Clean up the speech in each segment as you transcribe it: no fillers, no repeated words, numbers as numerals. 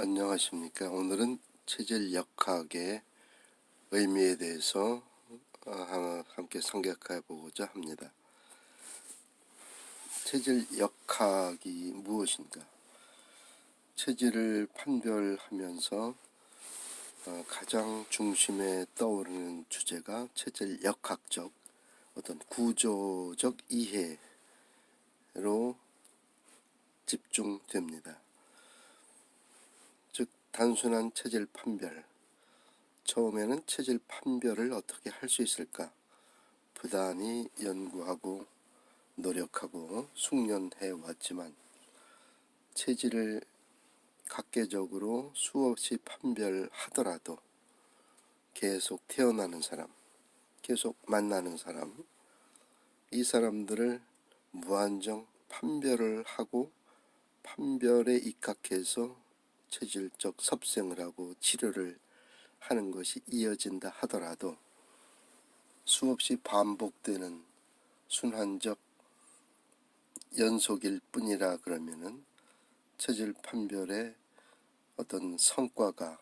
안녕하십니까. 오늘은 체질 역학의 의미에 대해서 함께 생각해 보고자 합니다. 체질 역학이 무엇인가? 체질을 판별하면서 가장 중심에 떠오르는 주제가 체질 역학적 어떤 구조적 이해로 집중됩니다. 즉 단순한 체질 판별, 처음에는 체질 판별을 어떻게 할 수 있을까 부단히 연구하고 노력하고 숙련해 왔지만 체질을 각계적으로 수없이 판별하더라도 계속 태어나는 사람, 계속 만나는 사람, 이 사람들을 무한정 판별을 하고 판별에 입각해서 체질적 섭생을 하고 치료를 하는 것이 이어진다 하더라도 수없이 반복되는 순환적 연속일 뿐이라 그러면은 체질 판별의 어떤 성과가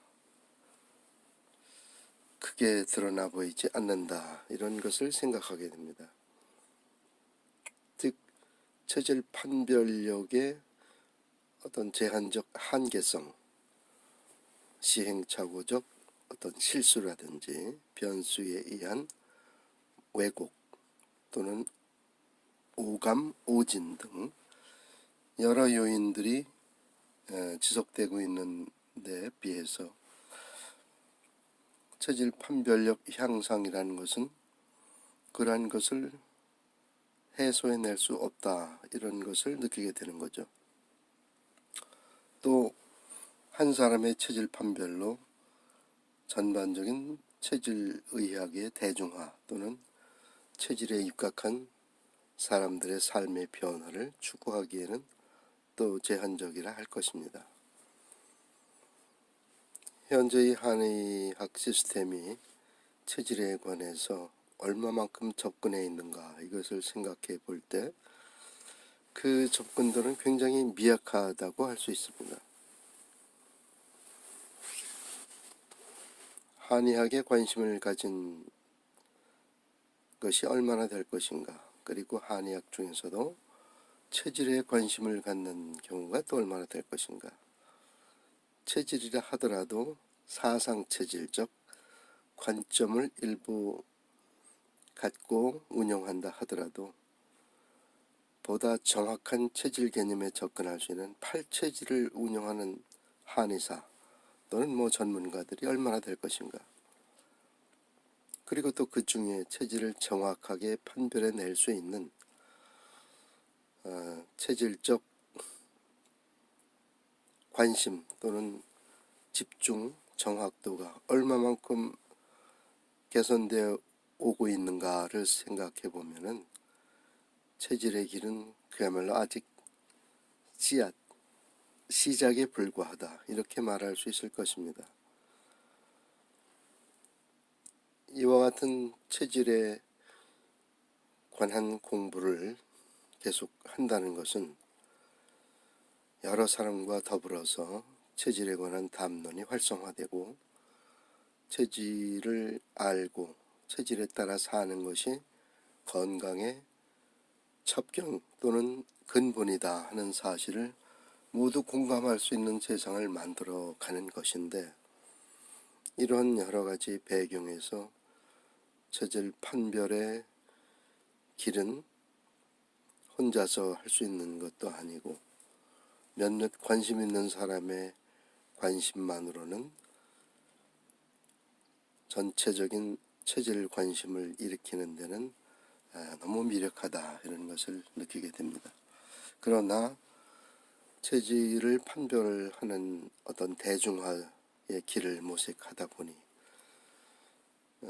크게 드러나 보이지 않는다, 이런 것을 생각하게 됩니다. 즉 체질 판별력의 어떤 제한적 한계성, 시행착오적 어떤 실수라든지 변수에 의한 왜곡 또는 오감, 오진 등 여러 요인들이 지속되고 있는 데 비해서 체질 판별력 향상이라는 것은 그러한 것을 해소해낼 수 없다, 이런 것을 느끼게 되는 거죠. 또 한 사람의 체질 판별로 전반적인 체질의학의 대중화 또는 체질에 입각한 사람들의 삶의 변화를 추구하기에는 또 제한적이라 할 것입니다. 현재의 한의학 시스템이 체질에 관해서 얼마만큼 접근해 있는가, 이것을 생각해 볼 때 그 접근도는 굉장히 미약하다고 할 수 있습니다. 한의학에 관심을 가진 것이 얼마나 될 것인가, 그리고 한의학 중에서도 체질에 관심을 갖는 경우가 또 얼마나 될 것인가. 체질이라 하더라도 사상체질적 관점을 일부 갖고 운영한다 하더라도 보다 정확한 체질 개념에 접근할 수 있는 팔체질을 운영하는 한의사 또는 전문가들이 얼마나 될 것인가. 그리고 또 그 중에 체질을 정확하게 판별해 낼 수 있는 체질적 관심 또는 집중 정확도가 얼마만큼 개선되어 오고 있는가를 생각해 보면은 체질의 길은 그야말로 아직 씨앗, 시작에 불과하다, 이렇게 말할 수 있을 것입니다. 이와 같은 체질에 관한 공부를 계속 한다는 것은 여러 사람과 더불어서 체질에 관한 담론이 활성화되고 체질을 알고 체질에 따라 사는 것이 건강의 첩경 또는 근본이다 하는 사실을 모두 공감할 수 있는 세상을 만들어 가는 것인데, 이런 여러 가지 배경에서 체질 판별의 길은 혼자서 할 수 있는 것도 아니고 몇몇 관심 있는 사람의 관심만으로는 전체적인 체질 관심을 일으키는 데는 너무 미력하다, 이런 것을 느끼게 됩니다. 그러나 체질을 판별하는 어떤 대중화의 길을 모색하다 보니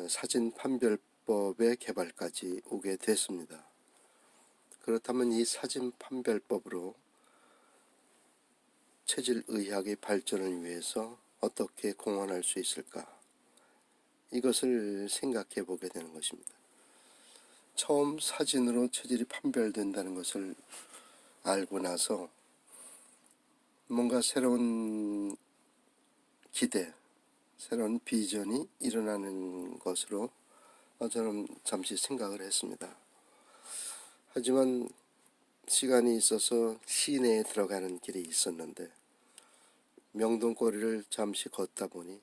사진 판별법의 개발까지 오게 됐습니다. 그렇다면 이 사진 판별법으로 체질의학의 발전을 위해서 어떻게 공헌할 수 있을까, 이것을 생각해 보게 되는 것입니다. 처음 사진으로 체질이 판별된다는 것을 알고 나서 뭔가 새로운 기대, 새로운 비전이 일어나는 것으로 저는 잠시 생각을 했습니다. 하지만 시간이 있어서 시내에 들어가는 길이 있었는데 명동거리를 잠시 걷다 보니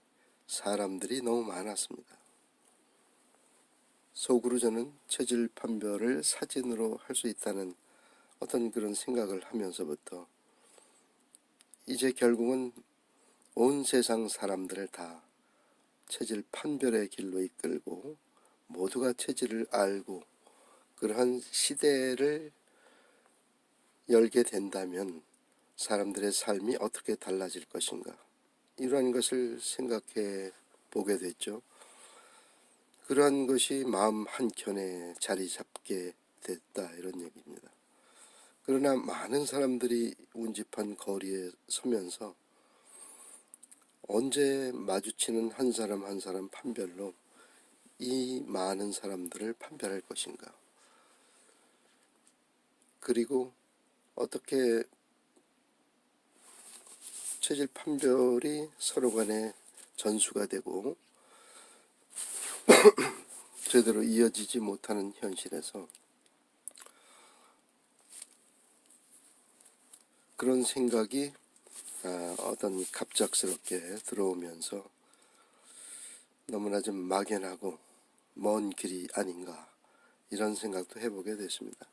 사람들이 너무 많았습니다. 속으로 저는 체질 판별을 사진으로 할 수 있다는 어떤 그런 생각을 하면서부터 이제 결국은 온 세상 사람들을 다 체질 판별의 길로 이끌고 모두가 체질을 알고 그러한 시대를 열게 된다면 사람들의 삶이 어떻게 달라질 것인가, 이러한 것을 생각해 보게 됐죠. 그러한 것이 마음 한켠에 자리 잡게 됐다, 이런 얘기입니다. 그러나 많은 사람들이 운집한 거리에 서면서 언제 마주치는 한 사람 한 사람 판별로 이 많은 사람들을 판별할 것인가, 그리고 어떻게 체질 판별이 서로 간에 전수가 되고 제대로 이어지지 못하는 현실에서 그런 생각이 어떤 갑작스럽게 들어오면서 너무나 좀 막연하고 먼 길이 아닌가, 이런 생각도 해보게 됐습니다.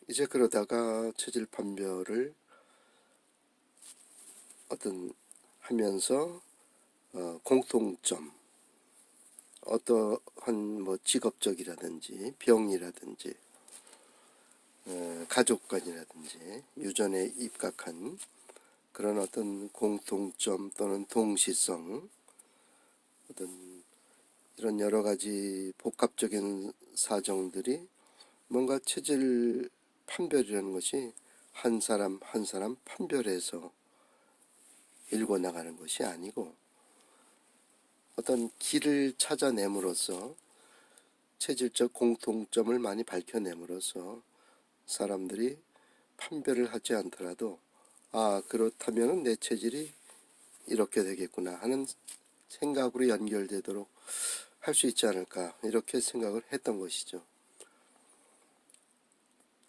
이제 그러다가 체질 판별을 어떤 하면서 공통점, 어떠한 뭐 직업적이라든지 병이라든지 가족관이라든지 유전에 입각한 그런 어떤 공통점 또는 동시성, 어떤 이런 여러 가지 복합적인 사정들이 뭔가 체질 판별이라는 것이 한 사람 한 사람 판별해서 일궈 나가는 것이 아니고 어떤 길을 찾아냄으로써 체질적 공통점을 많이 밝혀냄으로써 사람들이 판별을 하지 않더라도 그렇다면 내 체질이 이렇게 되겠구나 하는 생각으로 연결되도록 할 수 있지 않을까, 이렇게 생각을 했던 것이죠.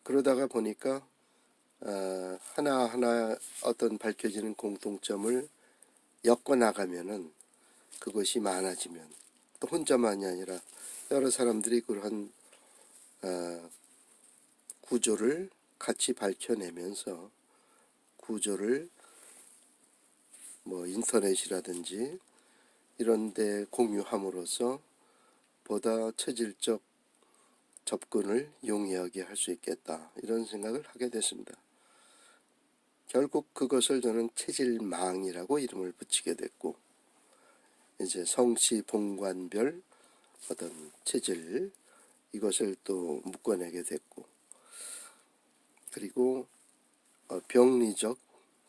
그러다가 보니까 하나하나 어떤 밝혀지는 공통점을 엮어나가면은 그것이 많아지면 또 혼자만이 아니라 여러 사람들이 그러한 구조를 같이 밝혀내면서 구조를 뭐 인터넷이라든지 이런 데 공유함으로써 보다 체질적 접근을 용이하게 할 수 있겠다, 이런 생각을 하게 됐습니다. 결국 그것을 저는 체질망이라고 이름을 붙이게 됐고, 이제 성씨 본관별 어떤 체질, 이것을 또 묶어내게 됐고, 그리고 병리적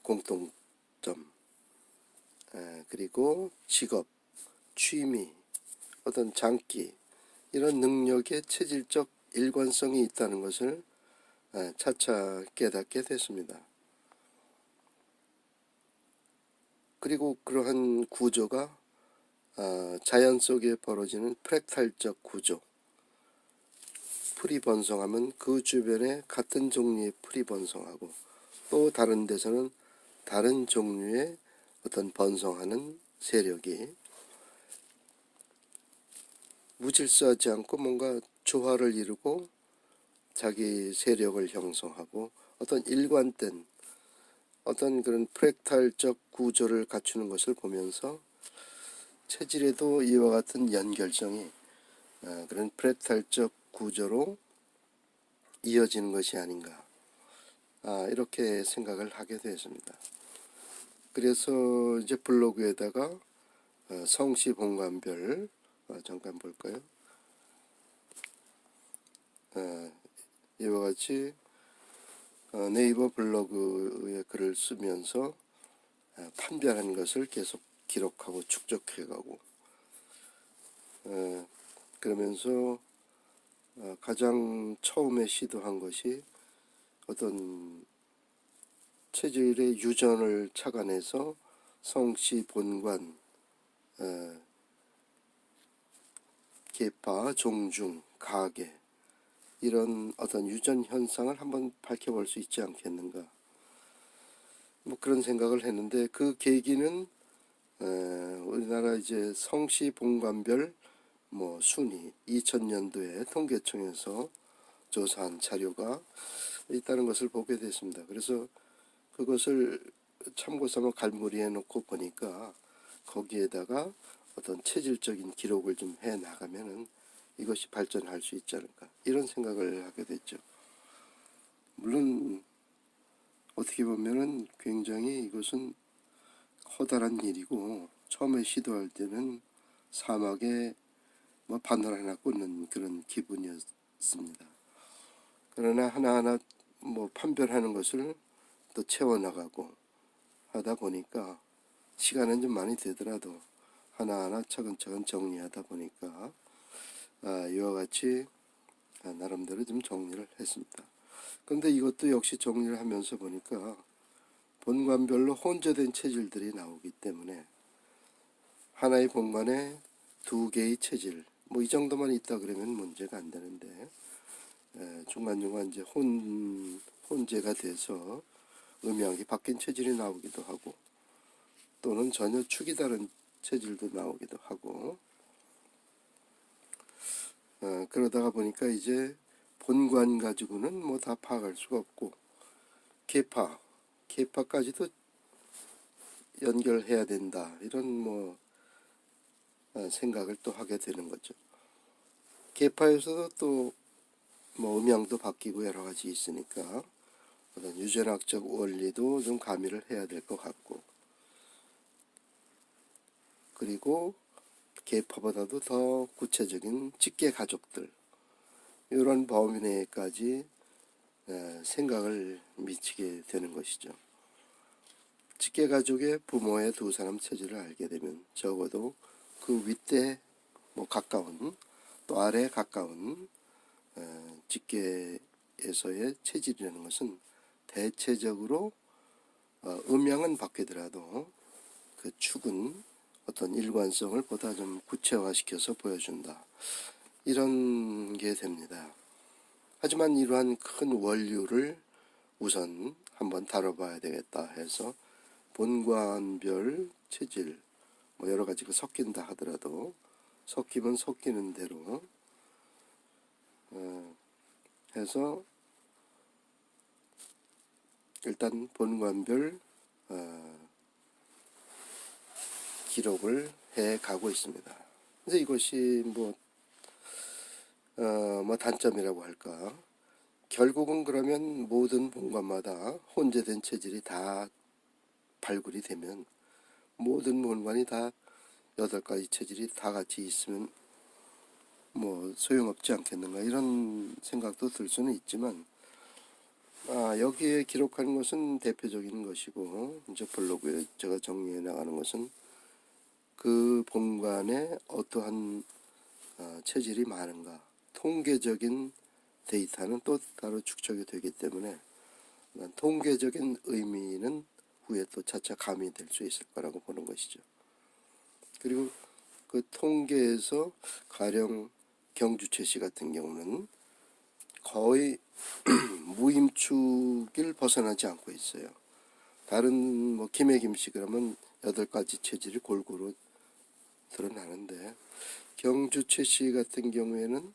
공통점, 그리고 직업, 취미, 어떤 장기, 이런 능력의 체질적 일관성이 있다는 것을 차차 깨닫게 됐습니다. 그리고 그러한 구조가 자연 속에 벌어지는 프랙탈적 구조, 풀이 번성하면 그 주변에 같은 종류의 풀이 번성하고 또 다른 데서는 다른 종류의 어떤 번성하는 세력이 무질서하지 않고 뭔가 조화를 이루고 자기 세력을 형성하고 어떤 일관된 어떤 그런 프랙탈적 구조를 갖추는 것을 보면서 체질에도 이와 같은 연결성이 그런 프랙탈적 구조로 이어지는 것이 아닌가, 이렇게 생각을 하게 되었습니다. 그래서 이제 블로그에다가 성씨 본관별 잠깐 볼까요? 이와 같이 네이버 블로그에 글을 쓰면서 판별한 것을 계속 기록하고 축적해가고, 그러면서 가장 처음에 시도한 것이 어떤 체질의 유전을 착안해서 성씨, 본관, 계파, 종중, 가계 이런 어떤 유전 현상을 한번 밝혀볼 수 있지 않겠는가. 뭐 그런 생각을 했는데 그 계기는 우리나라 이제 성씨 본관별 뭐 순위 2000년도에 통계청에서 조사한 자료가 있다는 것을 보게 됐습니다. 그래서 그것을 참고 삼아 갈무리해 놓고 보니까 거기에다가 어떤 체질적인 기록을 좀 해 나가면은 이것이 발전할 수 있지 않을까 이런 생각을 하게 됐죠. 물론 어떻게 보면은 굉장히 이것은 커다란 일이고 처음에 시도할 때는 사막에 뭐 바늘 하나 꽂는 그런 기분이었습니다. 그러나 하나하나 뭐 판별하는 것을 또 채워나가고 하다 보니까 시간은 좀 많이 되더라도 하나하나 차근차근 정리하다 보니까 이와 같이 나름대로 좀 정리를 했습니다. 그런데 이것도 역시 정리를 하면서 보니까 본관별로 혼재된 체질들이 나오기 때문에 하나의 본관에 두 개의 체질 뭐 이 정도만 있다 그러면 문제가 안 되는데 중간중간 이제 혼재가 돼서 음양이 바뀐 체질이 나오기도 하고 또는 전혀 축이 다른 체질도 나오기도 하고 그러다가 보니까 이제 본관 가지고는 뭐 다 파악할 수가 없고 계파까지도 연결해야 된다 이런 뭐 생각을 또 하게 되는 거죠. 계파에서도 또 뭐 음양도 바뀌고 여러 가지 있으니까 어떤 유전학적 원리도 좀 가미를 해야 될 것 같고 그리고 계파보다도 더 구체적인 직계 가족들 이런 범위 내까지 생각을 미치게 되는 것이죠. 직계 가족의 부모의 두 사람 체질을 알게 되면 적어도 그 윗대 뭐 가까운 또 아래에 가까운 직계에서의 체질이라는 것은 대체적으로 음양은 바뀌더라도 그 축은 어떤 일관성을 보다 좀 구체화시켜서 보여준다. 이런 게 됩니다. 하지만 이러한 큰 원류를 우선 한번 다뤄봐야 되겠다 해서 본관별 체질 뭐 여러 가지가 섞인다 하더라도 섞이면 섞이는 대로 해서 일단 본관별 기록을 해 가고 있습니다. 이제 이것이 뭐 단점이라고 할까. 결국은 그러면 모든 본관마다 혼재된 체질이 다 발굴이 되면 모든 본관이 다 8가지 체질이 다 같이 있으면 뭐 소용없지 않겠는가 이런 생각도 들 수는 있지만 여기에 기록하는 것은 대표적인 것이고 이제 블로그에 제가 정리해 나가는 것은 그 본관에 어떠한 체질이 많은가 통계적인 데이터는 또 따로 축적이 되기 때문에 통계적인 의미는 후에 또 차차 가미될 수 있을 거라고 보는 것이죠. 그리고 그 통계에서 가령 경주최 씨 같은 경우는 거의 무임축을 벗어나지 않고 있어요. 다른 뭐 김해김 씨 그러면 8가지 체질이 골고루 드러나는데 경주최 씨 같은 경우에는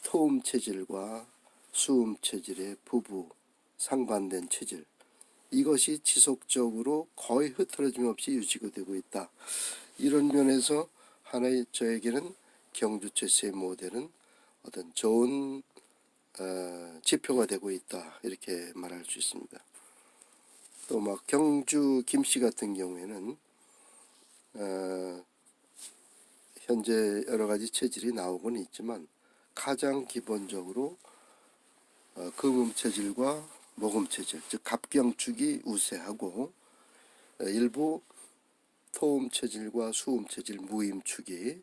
토음 체질과 수음 체질의 부부 상반된 체질 이것이 지속적으로 거의 흐트러짐 없이 유지가 되고 있다. 이런 면에서 하나의 저에게는 경주최 씨의 모델은 어떤 좋은 지표가 되고 있다 이렇게 말할 수 있습니다. 또 막 경주 김씨 같은 경우에는 현재 여러 가지 체질이 나오고는 있지만 가장 기본적으로 금음 체질과 목음 체질 즉 갑경축이 우세하고 일부 토음 체질과 수음 체질 무임축이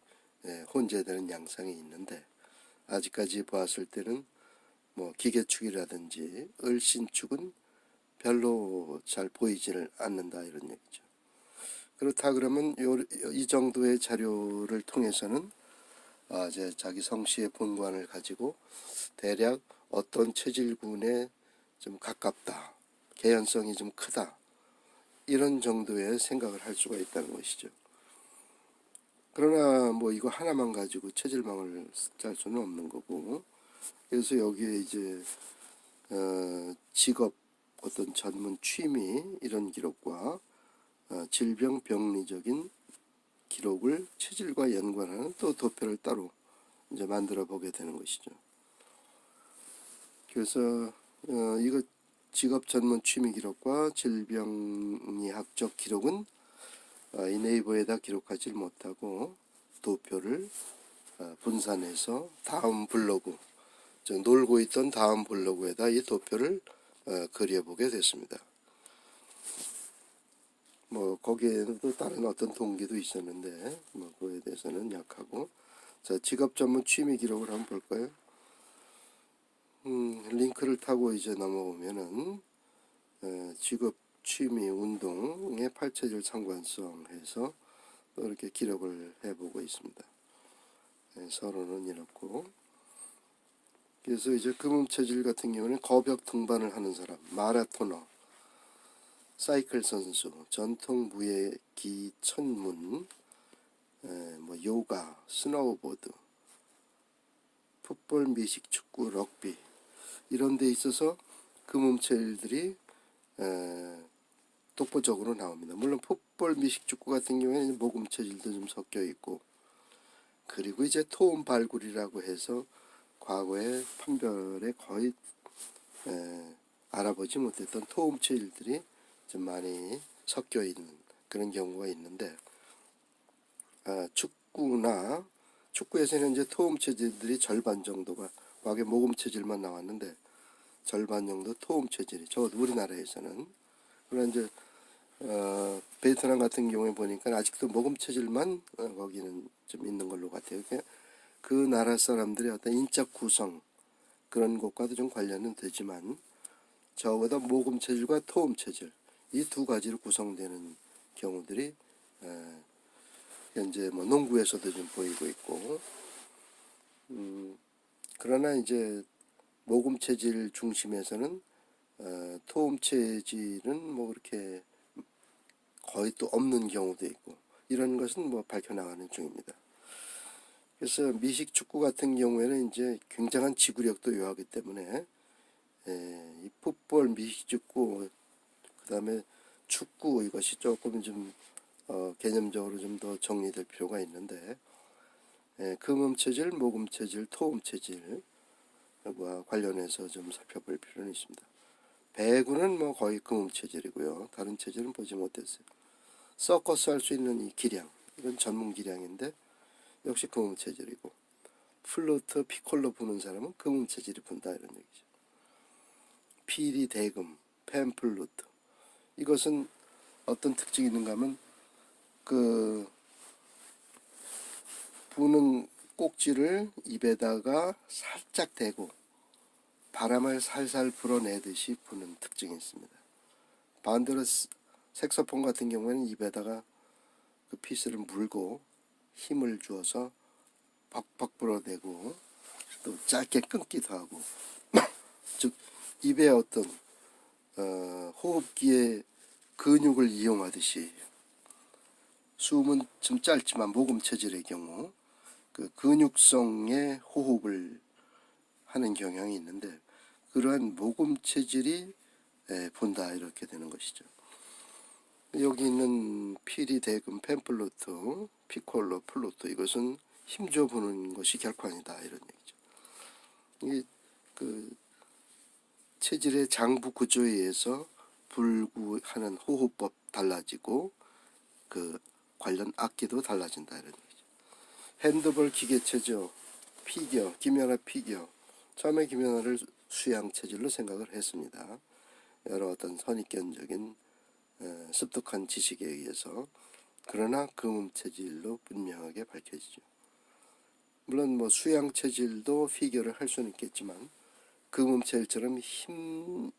혼재되는 양상이 있는데 아직까지 보았을 때는 뭐 기계축이라든지 을신축은 별로 잘 보이지를 않는다 이런 얘기죠. 그렇다 그러면 이 정도의 자료를 통해서는 이제 자기 성씨의 본관을 가지고 대략 어떤 체질군에 좀 가깝다, 개연성이 좀 크다, 이런 정도의 생각을 할 수가 있다는 것이죠. 그러나 뭐 이거 하나만 가지고 체질망을 짤 수는 없는 거고, 그래서 여기에 이제 직업, 어떤 전문 취미 이런 기록과 질병 병리적인 기록을 체질과 연관하는 또 도표를 따로 이제 만들어 보게 되는 것이죠. 그래서 이거 직업 전문 취미 기록과 질병의학적 기록은 이 네이버에다 기록하지 못하고 도표를 분산해서 다음 블로그, 놀고 있던 다음 블로그에다 이 도표를 그려보게 됐습니다. 뭐 거기에는 또 다른 어떤 동기도 있었는데 뭐 그거에 대해서는 약하고, 자, 직업 전문 취미 기록을 한번 볼까요? 링크를 타고 이제 넘어오면은 직업 취미 운동의 팔체질 상관성 해서 또 이렇게 기록을 해보고 있습니다. 서로는 이렇고, 그래서 이제 금음체질 같은 경우는 거벽 등반을 하는 사람, 마라토너, 사이클 선수, 전통 무예기 천문, 뭐 요가, 스노우보드, 풋볼, 미식, 축구, 럭비 이런 데 있어서 금음체질들이 독보적으로 나옵니다. 물론 풋볼, 미식, 축구 같은 경우에는 모금 체질도 좀 섞여 있고, 그리고 이제 토음 발굴이라고 해서 과거의 판별에 거의 알아보지 못했던 토음 체질들이 좀 많이 섞여 있는 그런 경우가 있는데, 축구에서는 이제 토음 체질들이 절반 정도가, 과거에 모금 체질만 나왔는데 절반 정도 토음 체질이, 적어도 우리나라에서는. 그러나 이제 베트남 같은 경우에 보니까 아직도 모금 체질만 거기는 좀 있는 걸로 같아요. 그 나라 사람들의 어떤 인적 구성 그런 것과도 좀 관련은 되지만, 적어도 모금 체질과 토음 체질 이 두 가지로 구성되는 경우들이 현재 뭐 농구에서도 좀 보이고 있고, 그러나 이제 모금 체질 중심에서는 토음 체질은 뭐 그렇게 거의 또 없는 경우도 있고, 이런 것은 뭐 밝혀나가는 중입니다. 그래서 미식 축구 같은 경우에는 이제 굉장한 지구력도 요하기 때문에 이 풋볼, 미식 축구, 그 다음에 축구, 이것이 조금 좀 개념적으로 좀 더 정리될 필요가 있는데, 금음 체질, 모금 체질, 토음 체질과 관련해서 좀 살펴볼 필요는 있습니다. 배구는 뭐 거의 금음 체질이고요. 다른 체질은 보지 못했어요. 서커스 할 수 있는 이 기량, 이건 전문 기량인데 역시 금음 체질이고, 플루트, 피콜로 부는 사람은 금음 체질이 분다, 이런 얘기죠. 피리, 대금, 펜플루트, 이것은 어떤 특징이 있는가 하면 그 부는 꼭지를 입에다가 살짝 대고 바람을 살살 불어내듯이 부는 특징이 있습니다. 반대로 색소폰 같은 경우에는 입에다가 그 피스를 물고 힘을 주어서 팍팍 불어내고 또 짧게 끊기도 하고 즉 입의 어떤 호흡기의 근육을 이용하듯이, 숨은 좀 짧지만 모금 체질의 경우 그 근육성의 호흡을 하는 경향이 있는데, 그러한 모금 체질이 본다, 이렇게 되는 것이죠. 여기 있는 피리, 대금, 펜플루트, 피콜로, 플루트, 이것은 힘줘 부는 것이 결코 아니다, 이런 얘기죠. 이게 그 체질의 장부 구조에 의해서 불구하는 호흡법 달라지고 그 관련 악기도 달라진다, 이런 얘기죠. 핸드볼 기계체조, 피겨, 김연아 피겨. 처음에 김연아를 수양 체질로 생각을 했습니다. 여러 어떤 선입견적인 습득한 지식에 의해서. 그러나 금음 체질로 분명하게 밝혀지죠. 물론 뭐 수양 체질도 피겨를 할 수는 있겠지만 금음 체질처럼 힘의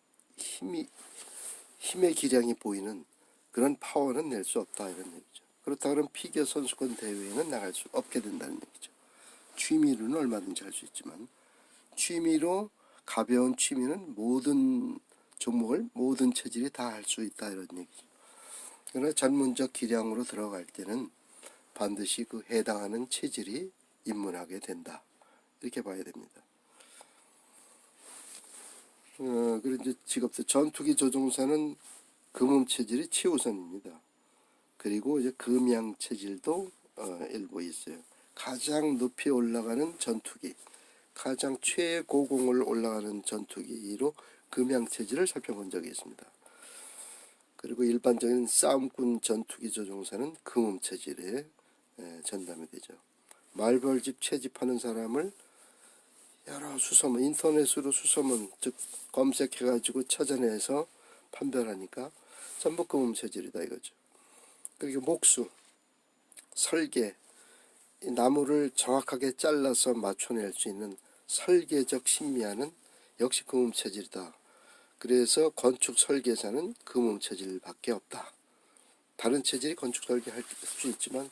기량이 보이는 그런 파워는 낼 수 없다 이런 얘기죠. 그렇다 그러면 피겨 선수권 대회에는 나갈 수 없게 된다는 얘기죠. 취미로는 얼마든지 할 수 있지만 취미로 가벼운 취미는 모든 종목을 모든 체질이 다 할 수 있다 이런 얘기죠. 그러나 전문적 기량으로 들어갈 때는 반드시 그 해당하는 체질이 입문하게 된다 이렇게 봐야 됩니다. 그리고 이제 직업들 전투기 조종사는 금음 체질이 최우선입니다. 그리고 이제 금양 체질도 일부 있어요. 가장 높이 올라가는 전투기, 가장 최고공을 올라가는 전투기로 금양 체질을 살펴본 적이 있습니다. 그리고 일반적인 싸움꾼 전투기 조종사는 금음 체질에 전담이 되죠. 말벌집 채집하는 사람을 여러 수소문, 인터넷으로 수소문, 즉 검색해가지고 찾아내서 판별하니까 전부 금음 체질이다 이거죠. 그리고 목수, 설계, 나무를 정확하게 잘라서 맞춰낼 수 있는 설계적 신미하는 역시 금음 체질이다. 그래서 건축 설계사는 금음 체질밖에 없다. 다른 체질이 건축 설계할 수 있지만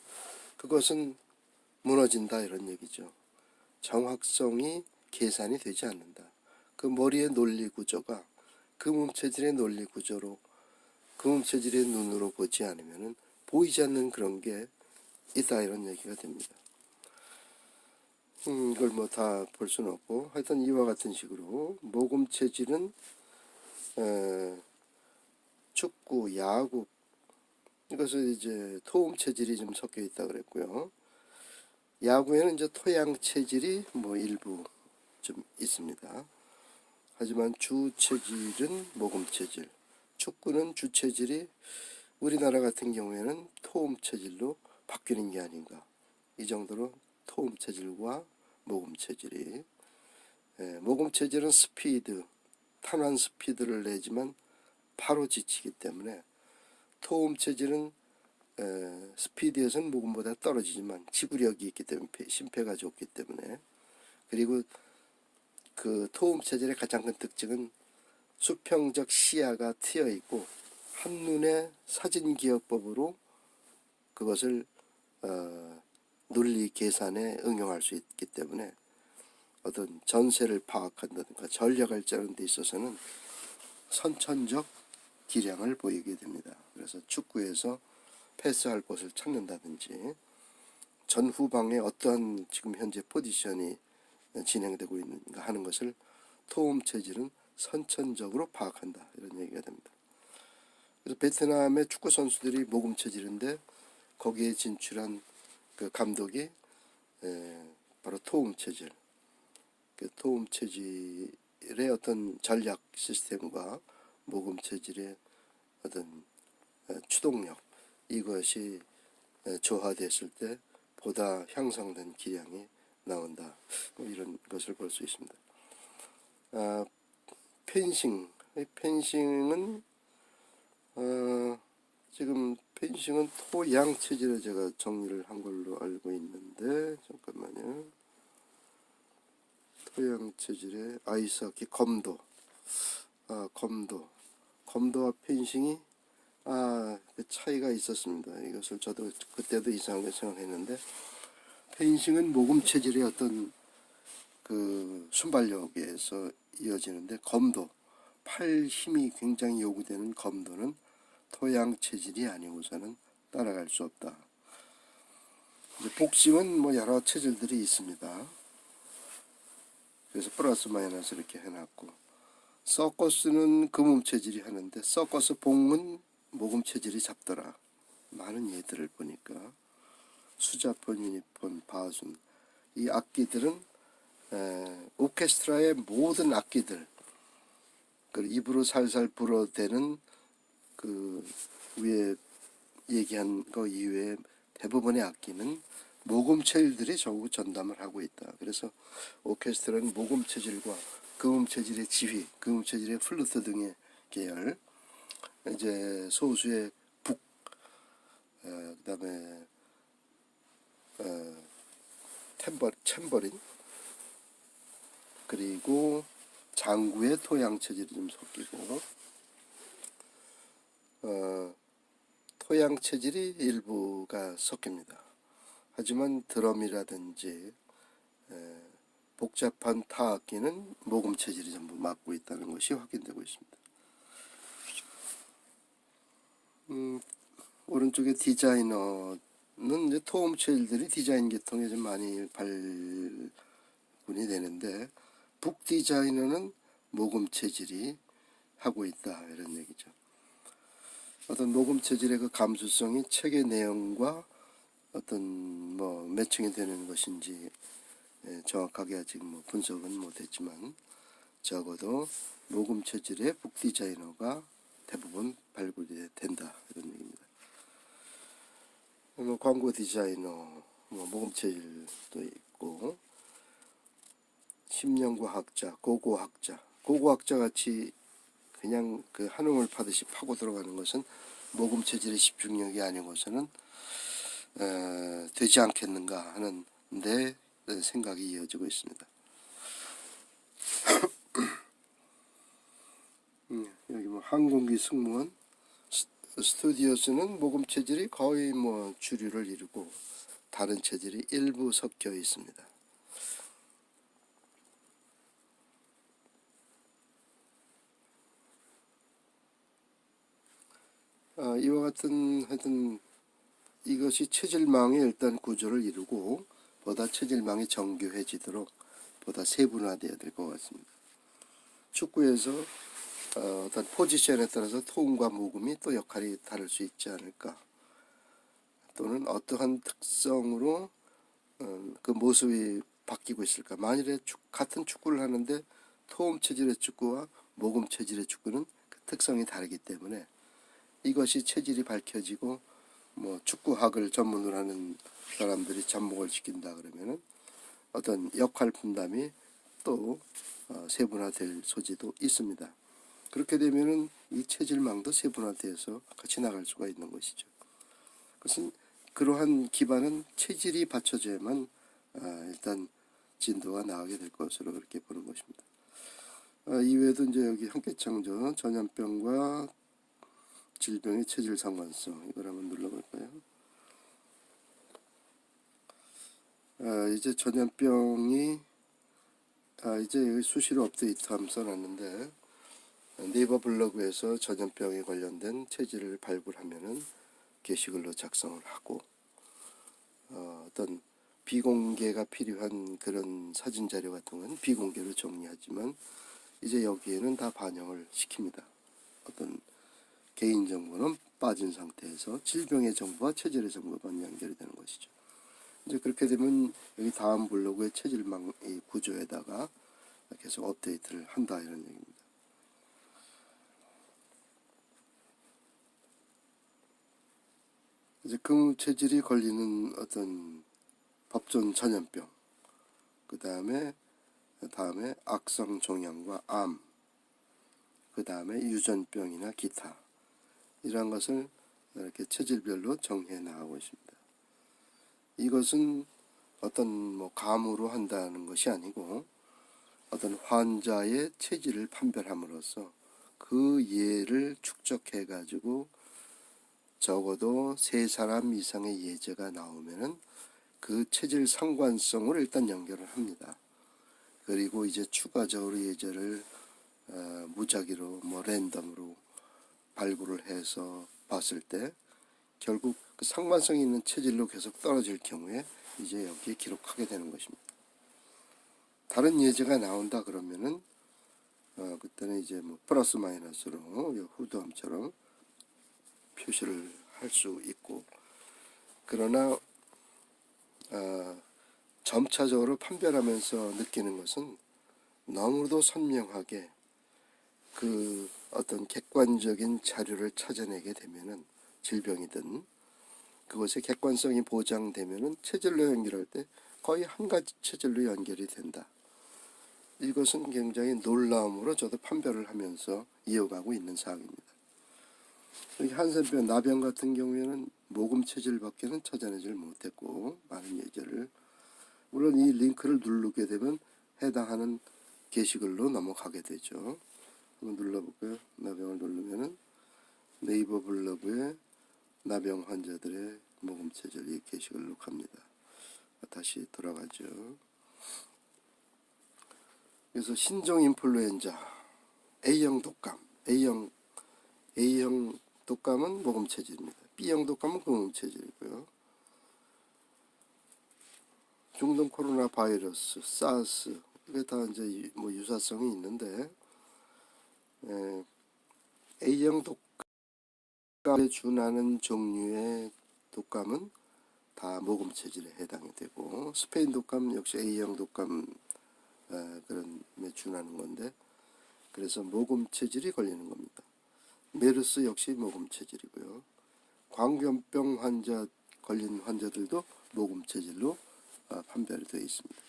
그것은 무너진다 이런 얘기죠. 정확성이 계산이 되지 않는다. 그 머리의 논리 구조가 금음 체질의 논리 구조로 금음 체질의 눈으로 보지 않으면 보이지 않는 그런 게 있다 이런 얘기가 됩니다. 이걸 뭐 다 볼 수는 없고 하여튼 이와 같은 식으로 모금 체질은 축구, 야구 이것은 이제 토음 체질이 좀 섞여 있다 그랬고요. 야구에는 이제 토양 체질이 뭐 일부 좀 있습니다. 하지만 주 체질은 모금 체질, 축구는 주 체질이 우리나라 같은 경우에는 토음 체질로 바뀌는 게 아닌가. 이 정도로 토음 체질과 모금 체질이 모금 체질은 스피드, 탄환 스피드를 내지만 바로 지치기 때문에 토음 체질은 스피드에서는 모금보다 떨어지지만 지구력이 있기 때문에 심폐가 좋기 때문에 그리고 그 토음 체질의 가장 큰 특징은 수평적 시야가 트여 있고 한눈에 사진 기억법으로 그것을 논리 계산에 응용할 수 있기 때문에 어떤 전세를 파악한다든가 전략을 짜는 데 있어서는 선천적 기량을 보이게 됩니다. 그래서 축구에서 패스할 곳을 찾는다든지 전후방에 어떠한 지금 현재 포지션이 진행되고 있는가 하는 것을 토음 체질은 선천적으로 파악한다 이런 얘기가 됩니다. 그래서 베트남의 축구 선수들이 모금 체질인데 거기에 진출한 그 감독이 바로 토음 체질, 그 토음 체질의 어떤 전략 시스템과 모금 체질의 어떤 추동력 이것이 조화됐을 때 보다 향상된 기량이 나온다. 이런 것을 볼 수 있습니다. 펜싱은 지금 펜싱은 토양 체질에 제가 정리를 한 걸로 알고 있는데 잠깐만요. 토양 체질의 아이스하키 검도, 검도와 펜싱이 그 차이가 있었습니다. 이것을 저도 그때도 이상하게 생각했는데 펜싱은 모금 체질의 어떤 그 순발력에서 이어지는데 검도, 팔 힘이 굉장히 요구되는 검도는 토양 체질이 아니고서는 따라갈 수 없다. 이제 복싱은 뭐 여러 체질들이 있습니다. 그래서 플러스 마이너스 이렇게 해놨고 서커스는 금음 체질이 하는데 서커스 봉은 모금 체질이 잡더라. 많은 예들을 보니까 수자폰, 유니폰, 바순 이 악기들은 오케스트라의 모든 악기들 그 입으로 살살 불어대는 그 위에 얘기한 거 이외에 대부분의 악기는 모금 체질들이 전부 전담을 하고 있다. 그래서 오케스트라는 모금 체질과 금음 체질의 지휘, 금음 체질의 플루트 등의 계열, 이제 소수의 북, 그다음에 챔버린, 그리고 장구의 토양 체질이 좀 섞이고, 토양 체질이 일부가 섞입니다. 하지만 드럼이라든지 복잡한 타악기는 모금 체질이 전부 맡고 있다는 것이 확인되고 있습니다. 오른쪽에 디자이너는 이제 토음 체질들이 디자인 계통에 좀 많이 발군이 되는데, 북 디자이너는 모금 체질이 하고 있다, 이런 얘기죠. 어떤 모금 체질의 그 감수성이 책의 내용과 어떤 매칭이 되는 것인지 정확하게 아직 분석은 못했지만, 적어도 모금 체질의 북 디자이너가 대부분 발굴이 된다, 이런 얘기입니다. 광고 디자이너, 모금 체질도 있고, 심령과학자, 고고학자 같이 그냥 그 한음을 파듯이 파고 들어가는 것은 모금 체질의 집중력이 아니고서는 되지 않겠는가 하는 데 생각이 이어지고 있습니다. 여기 항공기 승무원, 스튜디오스는 모금 체질이 거의 주류를 이루고 다른 체질이 일부 섞여 있습니다. 이와 같은 하여튼 이것이 체질망의 일단 구조를 이루고 보다 체질망이 정교해지도록 보다 세분화되어야 될 것 같습니다. 축구에서 어떤 포지션에 따라서 토음과 모금이 또 역할이 다를 수 있지 않을까, 또는 어떠한 특성으로 그 모습이 바뀌고 있을까. 만일에 같은 축구를 하는데 토음 체질의 축구와 모금 체질의 축구는 그 특성이 다르기 때문에 이것이 체질이 밝혀지고 축구학을 전문으로 하는 사람들이 접목을 시킨다 그러면은 어떤 역할 분담이 또 세분화될 소지도 있습니다. 그렇게 되면은 이 체질망도 세분화돼서 같이 나갈 수가 있는 것이죠. 그것은 그러한 기반은 체질이 받쳐져야만 일단 진도가 나가게 될 것으로 그렇게 보는 것입니다. 이외에도 이제 여기 현계창조 전염병과 질병의 체질 상관성, 이걸 한번 눌러볼까요? 이제 전염병이 이제 여기 수시로 업데이트하면 써놨는데, 네이버 블로그에서 전염병에 관련된 체질을 발굴하면은 게시글로 작성을 하고 어떤 비공개가 필요한 그런 사진 자료 같은 건 비공개로 정리하지만 이제 여기에는 다 반영을 시킵니다. 어떤 개인정보는 빠진 상태에서 질병의 정보와 체질의 정보만 연결이 되는 것이죠. 이제 그렇게 되면 여기 다음 블로그의 체질망 구조에다가 계속 업데이트를 한다, 이런 얘기입니다. 이제 그 체질이 걸리는 어떤 법전 전염병, 그 다음에 악성 종양과 암, 그 다음에 유전병이나 기타, 이러한 것을 이렇게 체질별로 정리해 나가고 있습니다. 이것은 어떤 감으로 한다는 것이 아니고 어떤 환자의 체질을 판별함으로써 그 예를 축적해 가지고 적어도 3사람 이상의 예제가 나오면은 그 체질 상관성을 일단 연결을 합니다. 그리고 이제 추가적으로 예제를 무작위로 랜덤으로 발굴을 해서 봤을 때 결국 그 상관성이 있는 체질로 계속 떨어질 경우에 이제 여기에 기록하게 되는 것입니다. 다른 예제가 나온다 그러면은 그때는 이제 플러스 마이너스로 후드함처럼 표시를 할 수 있고, 그러나 점차적으로 판별하면서 느끼는 것은 너무도 선명하게 그 어떤 객관적인 자료를 찾아내게 되면은 질병이든 그것의 객관성이 보장되면은 체질로 연결할 때 거의 한 가지 체질로 연결이 된다. 이것은 굉장히 놀라움으로 저도 판별을 하면서 이어가고 있는 사항입니다. 여기 한센병, 나병 같은 경우에는 모금 체질밖에는 찾아내지 못했고, 많은 예제를, 물론 이 링크를 누르게 되면 해당하는 게시글로 넘어가게 되죠. 한번 눌러볼까요? 나병을 누르면은 네이버 블로그에 나병 환자들의 모금 체질 이 게시글로 갑니다. 다시 돌아가죠. 그래서 신종 인플루엔자 A형 독감, A형 독감은 모금 체질입니다. B형 독감은 모금 체질이고요. 중동 코로나 바이러스, 사스 이게 다 이제 뭐 유사성이 있는데 A형 독감에 준하는 종류의 독감은 다 모금 체질에 해당이 되고 스페인 독감 역시 A형 독감 그런 에 준하는 건데 그래서 모금 체질이 걸리는 겁니다. 메르스 역시 모금 체질이고요. 광견병 환자 걸린 환자들도 모금 체질로 판별이 되어 있습니다.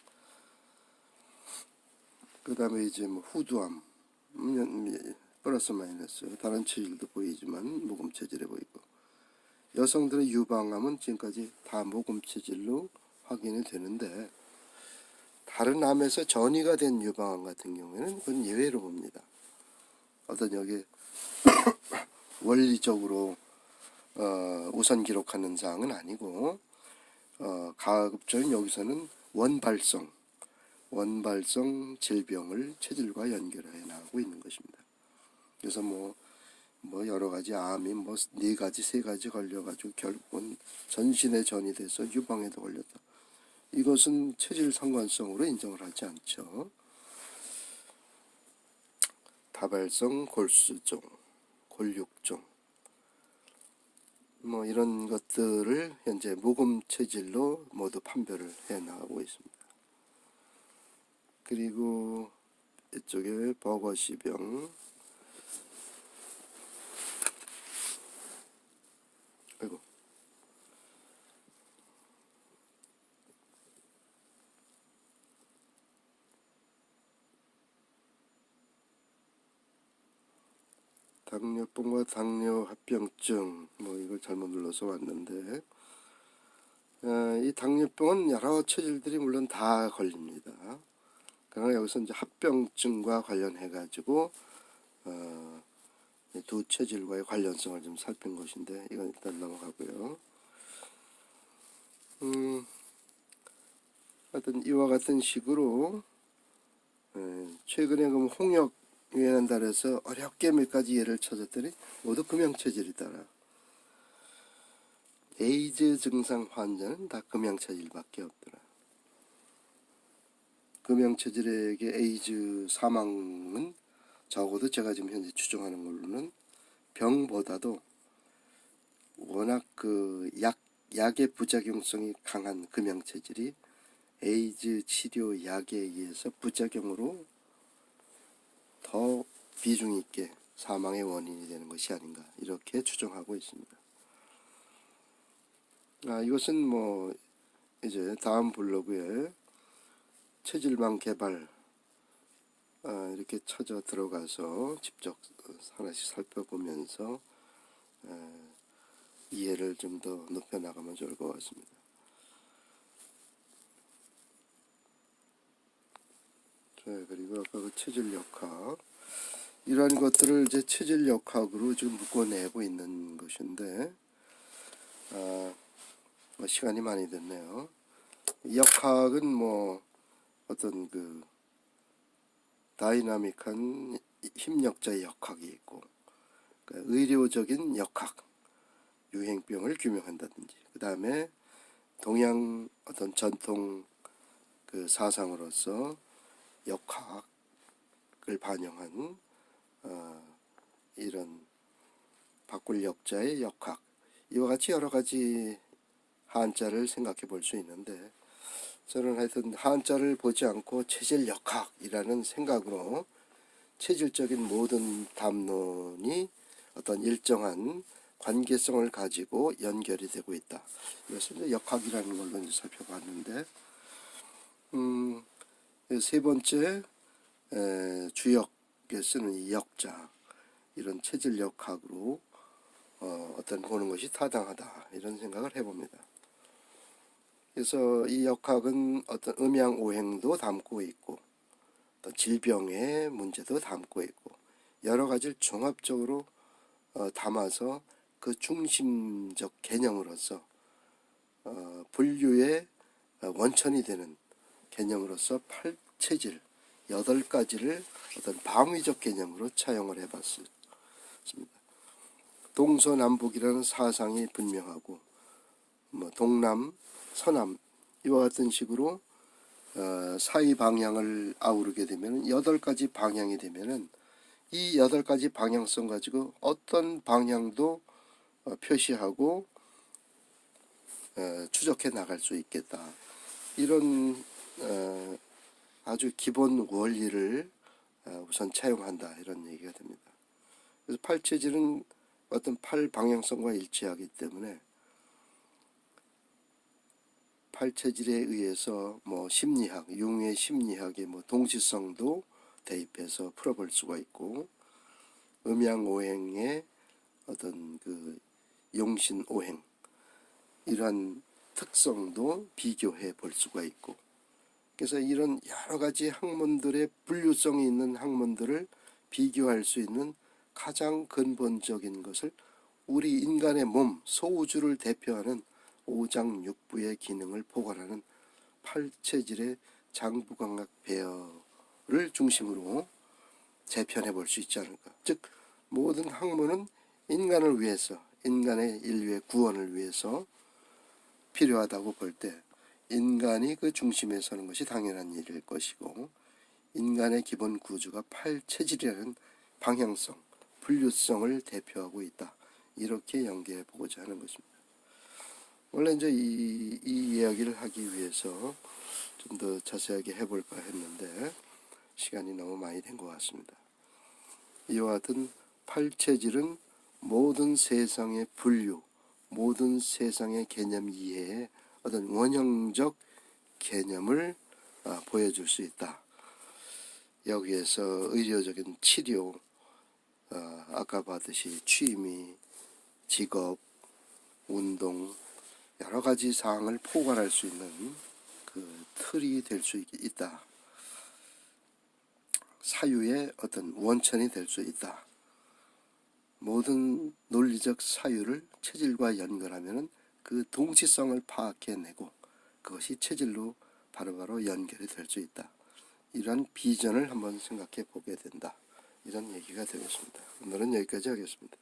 그 다음에 이제 뭐 후두암, 플러스 마이너스 다른 체질도 보이지만 모금 체질에 보이고 여성들의 유방암은 지금까지 다 모금 체질로 확인이 되는데 다른 암에서 전이가 된 유방암 같은 경우에는 그건 예외로 봅니다. 어떤 여기 원리적으로 우선 기록하는 사항은 아니고 가급적인 여기서는 원발성 질병을 체질과 연결해 나가고 있는 것입니다. 그래서 뭐 여러 가지 암이 뭐 4가지 3가지 걸려가지고 결국은 전신에 전이 돼서 유방에도 걸렸다. 이것은 체질 상관성으로 인정을 하지 않죠. 다발성 골수종, 골육종 뭐 이런 것들을 현재 모금 체질로 모두 판별을 해 나가고 있습니다. 그리고 이쪽에 버거시병, 아이고 당뇨병과 당뇨합병증 뭐 이걸 잘못 눌러서 왔는데 이 당뇨병은 여러 체질들이 물론 다 걸립니다. 그러나 여기서 이제 합병증과 관련해 가지고 두 체질과의 관련성을 좀 살핀 것인데 이건 일단 넘어가고요. 하여튼 이와 같은 식으로 최근에 그 홍역 유행한다해서 어렵게 몇 가지 예를 찾았더니 모두 금형체질이더라. 에이즈 증상 환자는 다 금형체질밖에 없더라. 금형체질에게 에이즈 사망은 적어도 제가 지금 현재 추정하는 걸로는 병보다도 워낙 그 약의 부작용성이 강한 금형체질이 에이즈 치료 약에 의해서 부작용으로 더 비중 있게 사망의 원인이 되는 것이 아닌가 이렇게 추정하고 있습니다. 이것은 뭐 이제 다음 블로그에 체질방 개발 이렇게 찾아 들어가서 직접 하나씩 살펴보면서 이해를 좀 더 높여 나가면 좋을 것 같습니다. 자, 그리고 아까 그 체질 역학 이러한 것들을 이제 체질 역학으로 지금 묶어내고 있는 것인데 시간이 많이 됐네요. 역학은 뭐 어떤 그 다이나믹한 힘력자의 역학이 있고 그러니까 의료적인 역학 유행병을 규명한다든지 그 다음에 동양 어떤 전통 그 사상으로서 역학을 반영한 이런 바꿀 역자의 역학 이와 같이 여러 가지 한자를 생각해 볼 수 있는데 저는 하여튼 한자를 보지 않고 체질 역학이라는 생각으로 체질적인 모든 담론이 어떤 일정한 관계성을 가지고 연결이 되고 있다. 이것을 이제 역학이라는 걸로 이제 살펴봤는데 세 번째 주역에 쓰는 이 역자 이런 체질 역학으로 어떤 보는 것이 타당하다 이런 생각을 해봅니다. 그래서 이 역학은 어떤 음양오행도 담고 있고 어떤 질병의 문제도 담고 있고 여러 가지를 종합적으로 담아서 그 중심적 개념으로서 분류의 원천이 되는 개념으로서 8체질 8가지를 어떤 방위적 개념으로 차용을 해봤습니다. 동서남북이라는 사상이 분명하고 동남, 서남 이와 같은 식으로 사이 방향을 아우르게 되면 8가지 방향이 되면은 이 8가지 방향성 가지고 어떤 방향도 표시하고 추적해 나갈 수 있겠다. 이런 아주 기본 원리를 우선 차용한다. 이런 얘기가 됩니다. 그래서 8체질은 어떤 8방향성과 일치하기 때문에 8체질에 의해서 심리학, 융의 심리학의 동시성도 대입해서 풀어볼 수가 있고 음양오행의 어떤 그 용신오행 이러한 특성도 비교해 볼 수가 있고 그래서 이런 여러 가지 학문들의 분류성이 있는 학문들을 비교할 수 있는 가장 근본적인 것을 우리 인간의 몸, 소우주를 대표하는 오장육부의 기능을 포괄하는 8체질의 장부감각 배열을 중심으로 재편해 볼 수 있지 않을까. 즉 모든 학문은 인간을 위해서, 인간의 인류의 구원을 위해서 필요하다고 볼 때 인간이 그 중심에 서는 것이 당연한 일일 것이고 인간의 기본 구조가 8체질이라는 방향성, 분류성을 대표하고 있다. 이렇게 연계해 보고자 하는 것입니다. 원래 이제 이 이야기를 하기 위해서 좀 더 자세하게 해볼까 했는데 시간이 너무 많이 된 것 같습니다. 이와 같은 8체질은 모든 세상의 분류, 모든 세상의 개념 이해에 어떤 원형적 개념을 보여줄 수 있다. 여기에서 의료적인 치료, 아까 봤듯이 취미, 직업, 운동 여러 가지 사항을 포괄할 수 있는 그 틀이 될 수 있다. 사유의 어떤 원천이 될 수 있다. 모든 논리적 사유를 체질과 연결하면 그 동시성을 파악해내고 그것이 체질로 바로바로 연결이 될 수 있다. 이러한 비전을 한번 생각해 보게 된다. 이런 얘기가 되겠습니다. 오늘은 여기까지 하겠습니다.